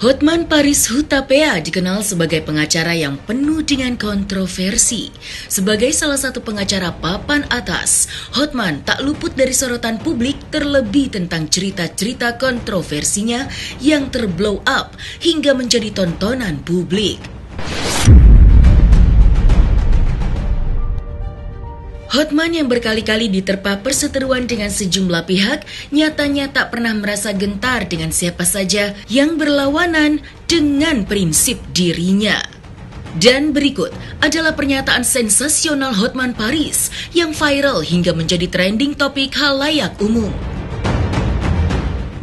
Hotman Paris Hutapea dikenal sebagai pengacara yang penuh dengan kontroversi. Sebagai salah satu pengacara papan atas, Hotman tak luput dari sorotan publik, terlebih tentang cerita-cerita kontroversinya yang terblow up hingga menjadi tontonan publik. Hotman yang berkali-kali diterpa perseteruan dengan sejumlah pihak nyatanya tak pernah merasa gentar dengan siapa saja yang berlawanan dengan prinsip dirinya. Dan berikut adalah pernyataan sensasional Hotman Paris yang viral hingga menjadi trending topik khalayak umum.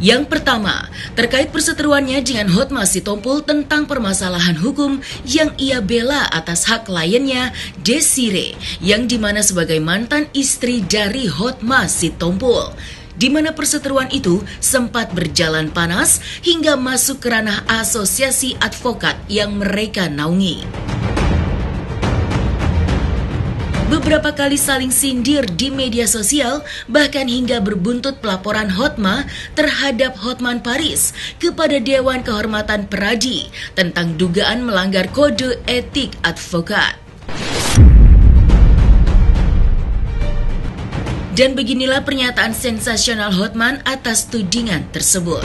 Yang pertama, terkait perseteruannya dengan Hotma Sitompul tentang permasalahan hukum yang ia bela atas hak kliennya Desiree, yang dimana sebagai mantan istri dari Hotma Sitompul, di mana perseteruan itu sempat berjalan panas hingga masuk ke ranah asosiasi advokat yang mereka naungi. Beberapa kali saling sindir di media sosial, bahkan hingga berbuntut pelaporan Hotma terhadap Hotman Paris kepada Dewan Kehormatan Peradi tentang dugaan melanggar kode etik advokat. Dan beginilah pernyataan sensasional Hotman atas tudingan tersebut.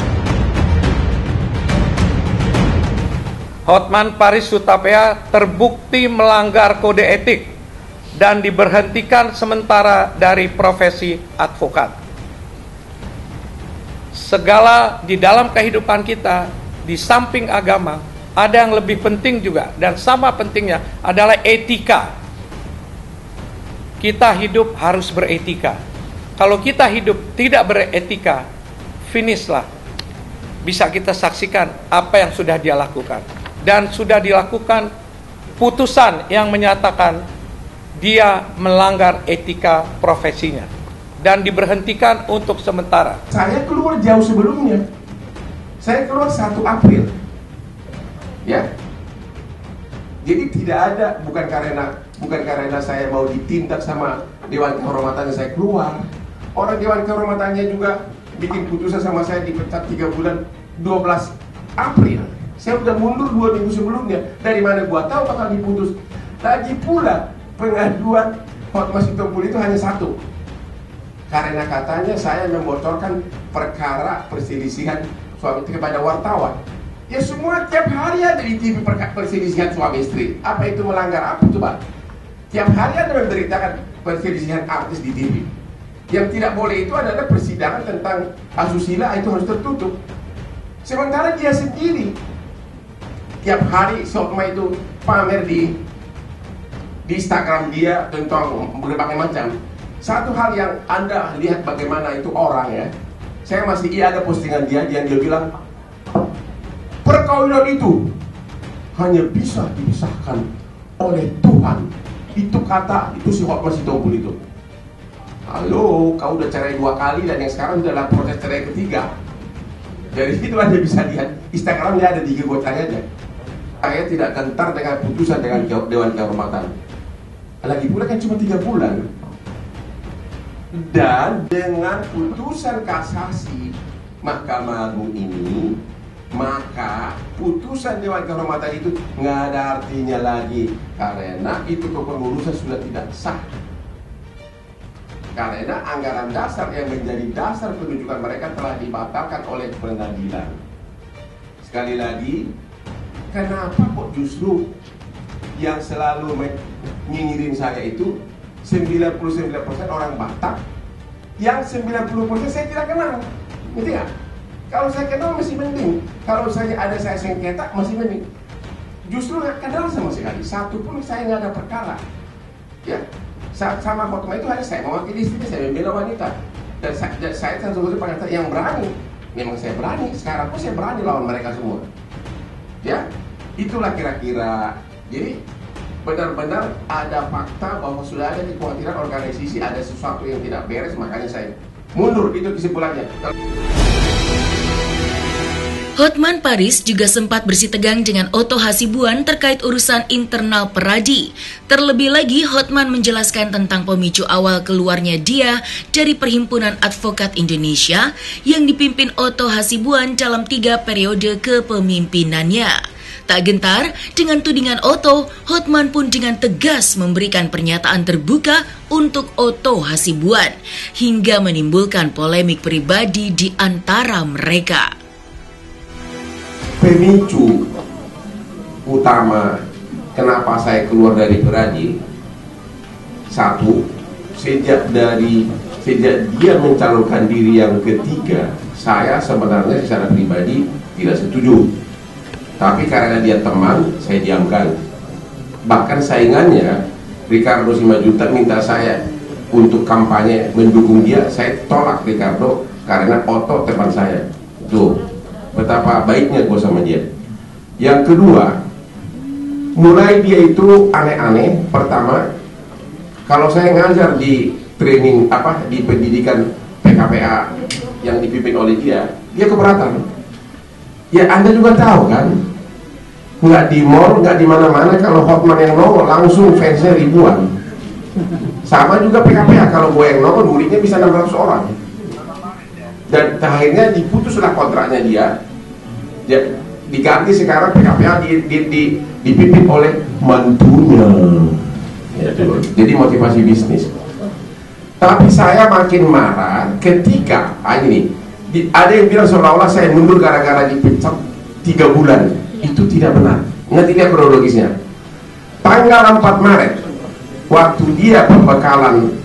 Hotman Paris Hutapea terbukti melanggar kode etik dan diberhentikan sementara dari profesi advokat. Segala di dalam kehidupan kita, di samping agama, ada yang lebih penting juga, dan sama pentingnya adalah etika. Kita hidup harus beretika. Kalau kita hidup tidak beretika, finishlah. Bisa kita saksikan apa yang sudah dia lakukan. Dan sudah dilakukan putusan yang menyatakan dia melanggar etika profesinya dan diberhentikan untuk sementara. Saya keluar jauh sebelumnya. Saya keluar 1 April. Ya. Jadi tidak ada, bukan karena saya mau ditindak sama Dewan Kehormatannya saya keluar. Orang Dewan Kehormatannya juga bikin putusan sama saya dipecat 3 bulan 12 April. Saya udah mundur 2 minggu sebelumnya. Dari mana gua tahu bakal diputus? Lagi pula pengaduan Hotma Sitompul itu hanya 1, karena katanya saya membocorkan perkara perselisihan suami istri kepada wartawan. Ya semua tiap hari ada di TV perselisihan suami istri. Apa itu melanggar apa coba? Tiap hari ada memberitakan perselisihan artis di TV. Yang tidak boleh itu adalah persidangan tentang asusila, itu harus tertutup. Sementara dia sendiri tiap hari Hotma itu pamer di Instagram dia tentang berbagai macam. Satu hal yang Anda lihat bagaimana itu orang ya. Saya masih ada postingan dia bilang perkawinan itu hanya bisa dipisahkan oleh Tuhan. Itu kata itu si Hotma Sitompul itu. Halo, kau udah cerai 2 kali dan yang sekarang udah proses cerai ketiga. Dari situ Anda bisa lihat Instagramnya ada 3 tanya aja. Saya tidak gentar dengan putusan dengan Dewan Kehormatan. Lagi pula kan cuma 3 bulan. Dan dengan putusan kasasi Mahkamah Agung ini, maka putusan Dewan Kehormatan itu nggak ada artinya lagi, karena itu kepengurusan sudah tidak sah. Karena anggaran dasar yang menjadi dasar penunjukan mereka telah dibatalkan oleh pengadilan. Sekali lagi, kenapa kok justru yang selalu nyinyirin saya itu 99% orang Batak, yang 90% saya tidak kenal. Ngerti nggak? Kalau saya kenal masih mending. Kalau saya sengketa masih mending. Justru nggak kenal sama sekali. Satu pun saya nggak ada perkara. Ya, sama Hotma itu hanya saya mewakili istri, saya membela wanita. Dan saya satu-satunya pengacara yang berani. Memang saya berani. Sekarang pun saya berani lawan mereka semua. Ya, itulah kira-kira. Jadi benar-benar ada fakta bahwa sudah ada kekhawatiran organisasi ada sesuatu yang tidak beres, makanya saya mundur. Itu kesimpulannya. Hotman Paris juga sempat bersitegang dengan Otto Hasibuan terkait urusan internal Peradi. Terlebih lagi, Hotman menjelaskan tentang pemicu awal keluarnya dia dari Perhimpunan Advokat Indonesia yang dipimpin Otto Hasibuan dalam 3 periode kepemimpinannya. Tak gentar dengan tudingan Otto, Hotman pun dengan tegas memberikan pernyataan terbuka untuk Otto Hasibuan hingga menimbulkan polemik pribadi di antara mereka. Pemicu utama kenapa saya keluar dari Peradi, satu, sejak dia mencalonkan diri yang ketiga, saya sebenarnya secara pribadi tidak setuju. Tapi karena dia teman, saya diamkan. Bahkan saingannya, Ricardo Simanjuntak minta saya untuk kampanye mendukung dia, saya tolak Ricardo karena Otto teman saya. Tuh, betapa baiknya gue sama dia. Yang kedua, mulai dia itu aneh-aneh. Pertama, kalau saya ngajar di training di pendidikan PKPA yang dipimpin oleh dia keberatan. Ya Anda juga tahu kan, nggak di mall, nggak di mana-mana kalau Hotman yang nongol langsung fansnya ribuan. Sama juga PKPA, kalau gue yang nongol muridnya bisa 600 orang. Dan akhirnya diputuslah kontraknya dia diganti sekarang PKPA dipimpin oleh mantunya. Jadi motivasi bisnis. Tapi saya makin marah ketika ada yang bilang seolah-olah saya mundur gara-gara dipecat 3 bulan. Itu tidak benar. Nanti dia kronologisnya. Tanggal 4 Maret waktu dia pembekalan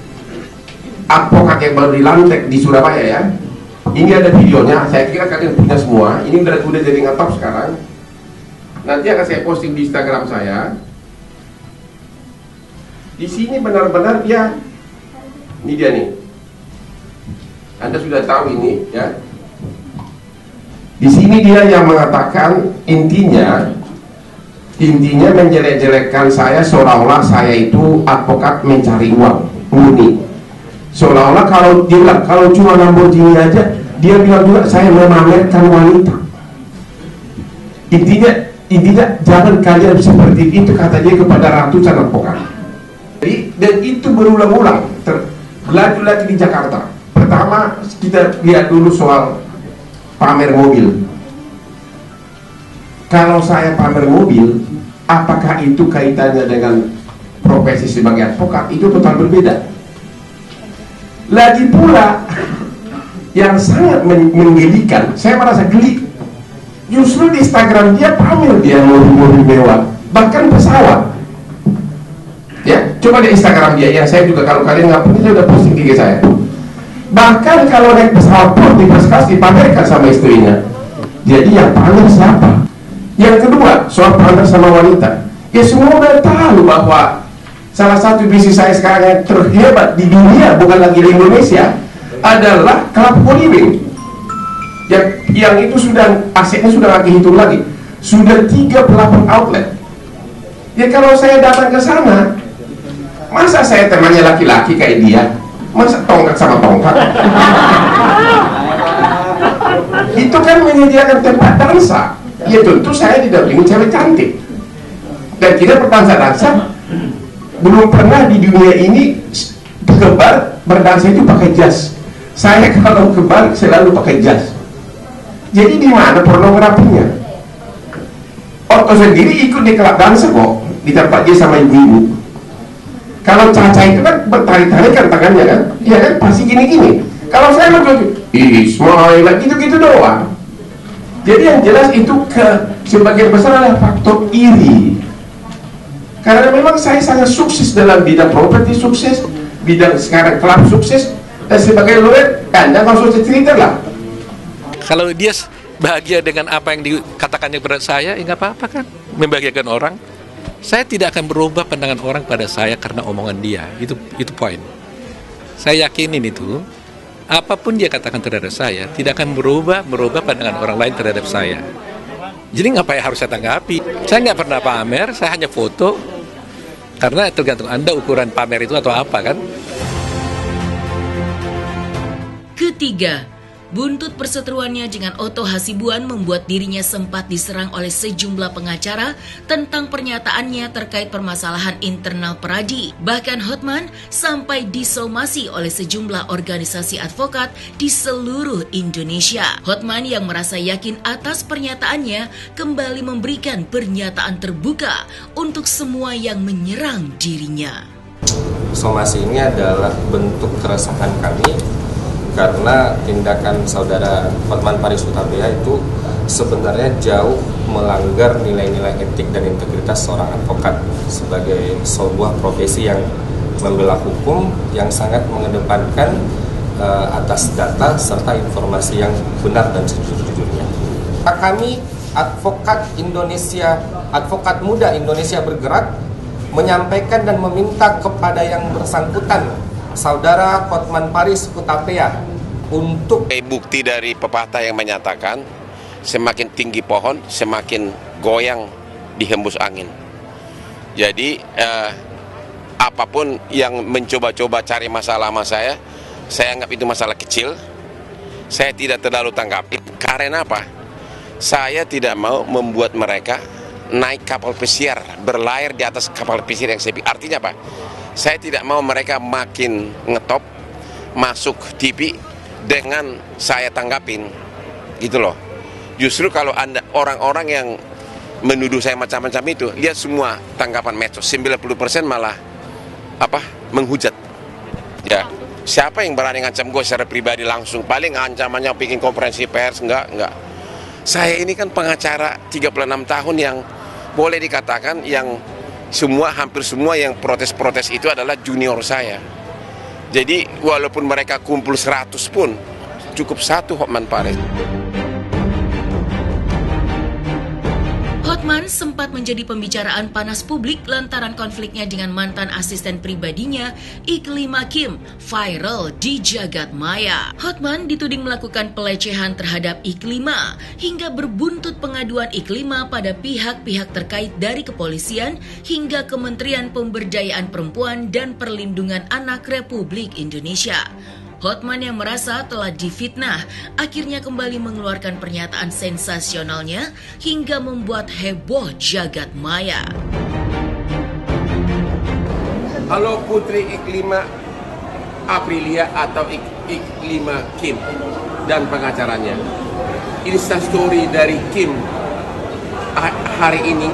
advokat yang baru dilantik di Surabaya ya. Ini ada videonya, saya kira kalian punya semua. Ini udah jadi ngetop sekarang. Nanti akan saya posting di Instagram saya. Di sini benar-benar ini dia nih. Anda sudah tahu ini ya. Di sini dia yang mengatakan intinya menjelek-jelekkan saya seolah-olah saya itu advokat mencari uang murni. Seolah-olah kalau cuma Lamborghini aja, dia bilang juga saya memamerkan wanita. Intinya jangan kalian seperti itu, kata dia kepada ratusan advokat. Dan itu berulang-ulang berlanjut lagi di Jakarta. Pertama kita lihat dulu soal pamer mobil. Kalau saya pamer mobil, apakah itu kaitannya dengan profesi sebagai advokat? Itu total berbeda. Lagi pula yang sangat menggelikan, saya merasa geli, justru di Instagram dia pamer dia mobil-mobil mewah, bahkan pesawat. Ya, coba di Instagram dia, yang saya juga kalau kalian nggak punya, saya udah posting IG saya. Bahkan kalau naik pesawat pun di first class dipamerkan sama istrinya. Jadi yang pamer siapa? Yang kedua, soal pamer sama wanita. Ya semua udah tahu bahwa salah satu bisnis saya sekarang yang terhebat di dunia, bukan lagi di Indonesia, adalah club co-living. Yang itu sudah asetnya sudah nggak dihitung lagi, sudah 38 outlet. Ya kalau saya datang ke sana, masa saya temannya laki-laki kayak dia, masa tongkat sama tongkat? Itu kan menyediakan tempat dansa. Ya tentu saya didampingi cewek cantik dan tidak berdansa-dansa. Belum pernah di dunia ini kebar berdansa itu pakai jas. Saya kalau kebar selalu pakai jas. Jadi di mana pornografinya? Otto sendiri ikut di klub dansa kok, di tempat dia sama ibu-ibu. Kalau Caca itu kan bertarik-tarikan tangannya kan, ya kan pasti gini-gini. Kalau saya mau Ismail gitu-gitu doang. Jadi yang jelas itu sebagian besar adalah faktor iri. Karena memang saya sangat sukses dalam bidang properti, sukses bidang sekarang klub sukses, dan sebagai lawyer Anda nggak usah cerita lah. Kalau dia bahagia dengan apa yang dikatakannya kepada saya, ya nggak apa-apa kan, membahagiakan orang. Saya tidak akan berubah pandangan orang pada saya karena omongan dia. Itu poin. Saya yakinin itu. Apapun dia katakan terhadap saya tidak akan merubah pandangan orang lain terhadap saya. Jadi ngapain harus saya tanggapi? Saya nggak pernah pamer, saya hanya foto. Karena tergantung Anda ukuran pamer itu atau apa kan? Ketiga, Buntut perseteruannya dengan Otto Hasibuan membuat dirinya sempat diserang oleh sejumlah pengacara tentang pernyataannya terkait permasalahan internal Peradi. Bahkan Hotman sampai disomasi oleh sejumlah organisasi advokat di seluruh Indonesia. Hotman yang merasa yakin atas pernyataannya kembali memberikan pernyataan terbuka untuk semua yang menyerang dirinya. Somasi ini adalah bentuk keresahan kami karena tindakan saudara Hotman Paris Hutapea itu sebenarnya jauh melanggar nilai-nilai etik dan integritas seorang advokat sebagai sebuah profesi yang membela hukum yang sangat mengedepankan atas data serta informasi yang benar dan sejujur-jujurnya. Kami advokat Indonesia, advokat muda Indonesia bergerak menyampaikan dan meminta kepada yang bersangkutan Saudara Hotman Paris Hutapea untuk bukti dari pepatah yang menyatakan semakin tinggi pohon semakin goyang dihembus angin. Jadi apapun yang mencoba-coba cari masalah sama saya anggap itu masalah kecil. Saya tidak terlalu tanggapi. Karena apa? Saya tidak mau membuat mereka naik kapal pesiar, berlayar di atas kapal pesiar yang sepi. Artinya apa? Saya tidak mau mereka makin ngetop, masuk TV dengan saya tanggapin, gitu loh. Justru kalau Anda orang-orang yang menuduh saya macam-macam itu, lihat semua tanggapan medsos, 90% malah menghujat. Ya, siapa yang berani ngancam gue secara pribadi langsung? Paling ancamannya bikin konferensi pers, enggak. Saya ini kan pengacara 36 tahun yang boleh dikatakan yang hampir semua yang protes-protes itu adalah junior saya. Jadi walaupun mereka kumpul 100 pun cukup satu Hotman Paris. Hotman sempat menjadi pembicaraan panas publik lantaran konfliknya dengan mantan asisten pribadinya, Iklima Kim, viral di jagat maya. Hotman dituding melakukan pelecehan terhadap Iklima hingga berbuntut pengaduan Iklima pada pihak-pihak terkait dari kepolisian hingga Kementerian Pemberdayaan Perempuan dan Perlindungan Anak Republik Indonesia. Hotman yang merasa telah difitnah akhirnya kembali mengeluarkan pernyataan sensasionalnya hingga membuat heboh jagat maya. Kalau Putri Iklima Aprilia atau Iklima Kim dan pengacaranya, Instastory dari Kim hari ini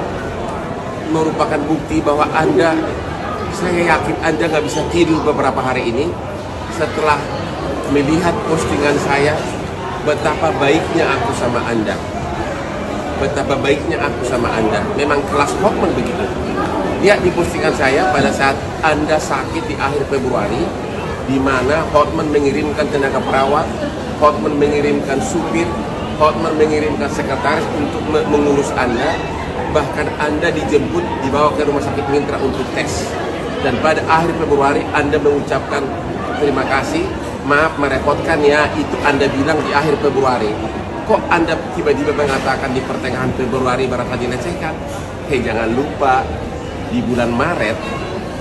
merupakan bukti bahwa saya yakin Anda nggak bisa tidur beberapa hari ini setelah melihat postingan saya, betapa baiknya aku sama Anda. Betapa baiknya aku sama Anda. Memang kelas Hotman begitu. Lihat di postingan saya pada saat Anda sakit di akhir Februari, di mana Hotman mengirimkan tenaga perawat, Hotman mengirimkan supir, Hotman mengirimkan sekretaris untuk mengurus Anda. Bahkan Anda dijemput, dibawa ke rumah sakit Mintra untuk tes. Dan pada akhir Februari Anda mengucapkan terima kasih, maaf merepotkan ya, itu Anda bilang di akhir Februari. Kok Anda tiba-tiba mengatakan di pertengahan Februari merasa dilecehkan? Jangan lupa, di bulan Maret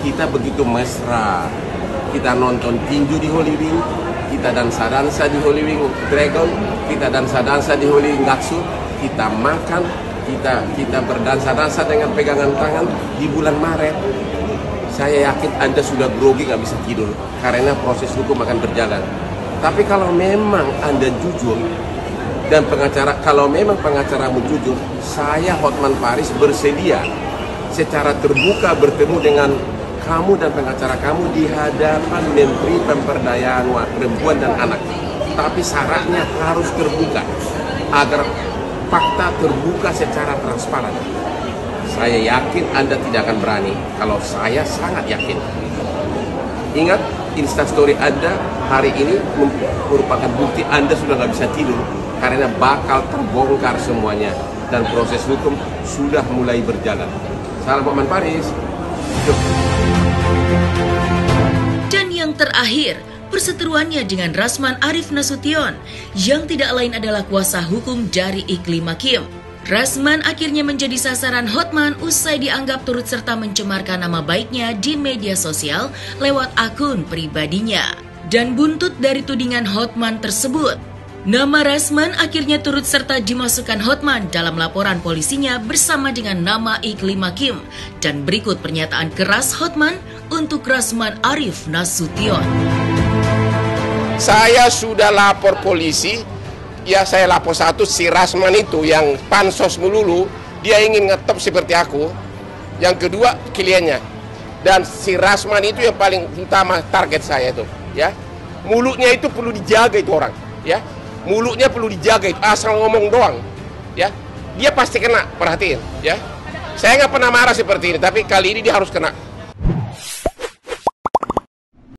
kita begitu mesra. Kita nonton tinju di Holy Wing, kita dansa-dansa di Holy Wing Dragon, kita dansa-dansa di Holy Wing Gatsu, kita makan, kita berdansa-dansa dengan pegangan tangan di bulan Maret. Saya yakin Anda sudah grogi, nggak bisa tidur, karena proses hukum akan berjalan. Tapi kalau memang Anda jujur, dan kalau memang pengacaramu jujur, saya Hotman Paris bersedia secara terbuka bertemu dengan kamu dan pengacara kamu di hadapan Menteri Pemberdayaan Perempuan dan Anak. Tapi syaratnya harus terbuka, agar fakta terbuka secara transparan. Saya yakin Anda tidak akan berani, kalau saya sangat yakin. Ingat, Instastory Anda hari ini merupakan bukti Anda sudah nggak bisa tidur, karena bakal terbongkar semuanya, dan proses hukum sudah mulai berjalan. Salam Hotman Paris. Dan yang terakhir, perseteruannya dengan Rasman Arif Nasution, yang tidak lain adalah kuasa hukum dari Iklima Kim. Rasman akhirnya menjadi sasaran Hotman usai dianggap turut serta mencemarkan nama baiknya di media sosial lewat akun pribadinya. Dan buntut dari tudingan Hotman tersebut, Nama Rasman akhirnya turut serta dimasukkan Hotman dalam laporan polisinya bersama dengan nama Ik5 Kim. Dan berikut pernyataan keras Hotman untuk Rasman Arif Nasution. Saya sudah lapor polisi, ya saya lapor satu si Rasman itu yang pansos melulu, dia ingin ngetop seperti aku. Yang kedua kliennya. Dan si Rasman itu yang paling utama target saya itu, ya. Mulutnya itu perlu dijaga itu orang, ya. Mulutnya perlu dijaga itu, asal ngomong doang, ya. Dia pasti kena, perhatiin, ya. Saya nggak pernah marah seperti ini, tapi kali ini dia harus kena.